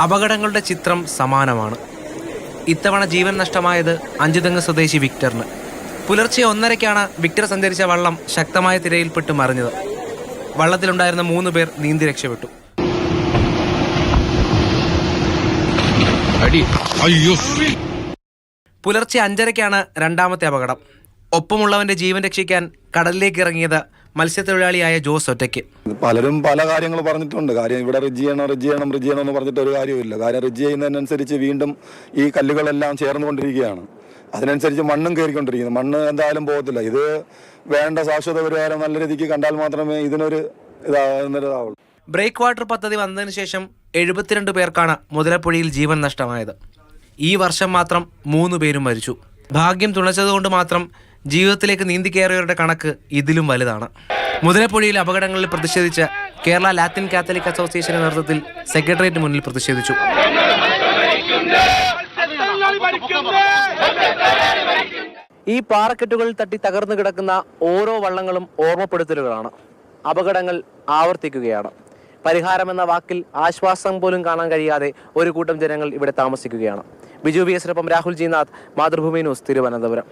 അപകടങ്ങളുടെ ചിത്രം സമാനമാണ്. ഇത്തവണ ജീവൻ നഷ്ടമായത് അഞ്ചുതെങ്ങ് സ്വദേശി വിക്ടറിന്. പുലർച്ചെ 1:30-ക്കാണ് വിക്ടർ സഞ്ചരിച്ച വള്ളം ശക്തമായ തിരയിൽപ്പെട്ട് മറിഞ്ഞത്. വള്ളത്തിലുണ്ടായിരുന്ന 3 പേർ നീന്തി രക്ഷപ്പെട്ടു. പുലർച്ചെ 5:30-ക്കാണ് രണ്ടാമത്തെ അപകടം. ഒപ്പമുള്ളവന്റെ ജീവൻ രക്ഷിക്കാൻ കടലിലേക്ക് ഇറങ്ങിയത് മത്സ്യത്തൊഴിലാളിയായ ജോസ് ഒറ്റയ്ക്ക്. പലരും പല കാര്യങ്ങൾ പറഞ്ഞിട്ടുണ്ട്. കാര്യം ഇവിടെ റിജ് ചെയ്യണം എന്ന് പറഞ്ഞിട്ട് ഒരു കാര്യമില്ല. കാര്യം റിജ് ചെയ്യുന്നതിനനുസരിച്ച് വീണ്ടും ഈ കല്ലുകളെല്ലാം ചേർന്നുകൊണ്ടിരിക്കുകയാണ്. അതിനനുസരിച്ച് മണ്ണും കയറിക്കൊണ്ടിരിക്കുന്നു. മണ്ണ് എന്തായാലും പോകത്തില്ല. ഇത് വേണ്ട ശാശ്വത പരിഹാരം നല്ല രീതിക്ക് കണ്ടാൽ മാത്രമേ ഇതിനൊരു ഇതാവുള്ളൂ. ബ്രേക്ക് വാട്ടർ പദ്ധതി വന്നതിന് ശേഷം 72 പേർക്കാണ് മുതലപ്പുഴയിൽ ജീവൻ നഷ്ടമായത്. ഈ വർഷം മാത്രം 3 പേരും മരിച്ചു. ഭാഗ്യം തുണച്ചതുകൊണ്ട് മാത്രം ജീവിതത്തിലേക്ക് നീന്തി കയറിയവരുടെ കണക്ക് ഇതിലും വലുതാണ്. മുതലപ്പുഴയിൽ അപകടങ്ങളിൽ പ്രതിഷേധിച്ച് കേരള ലാറ്റിൻ കാത്തലിക് അസോസിയേഷന്റെ നേതൃത്വത്തിൽ സെക്രട്ടേറിയറ്റ് മുന്നിൽ പ്രതിഷേധിച്ചു. ഈ പാറക്കെട്ടുകളിൽ തട്ടി തകർന്നു കിടക്കുന്ന ഓരോ വള്ളങ്ങളും ഓർമ്മപ്പെടുത്തലുകളാണ്. അപകടങ്ങൾ ആവർത്തിക്കുകയാണ്. പരിഹാരമെന്ന വാക്കിൽ ആശ്വാസം പോലും കാണാൻ കഴിയാതെ ഒരു കൂട്ടം ജനങ്ങൾ ഇവിടെ താമസിക്കുകയാണ്. ബിജു BS-നൊപ്പം രാഹുൽ ജി നാഥ്, മാതൃഭൂമി ന്യൂസ്, തിരുവനന്തപുരം.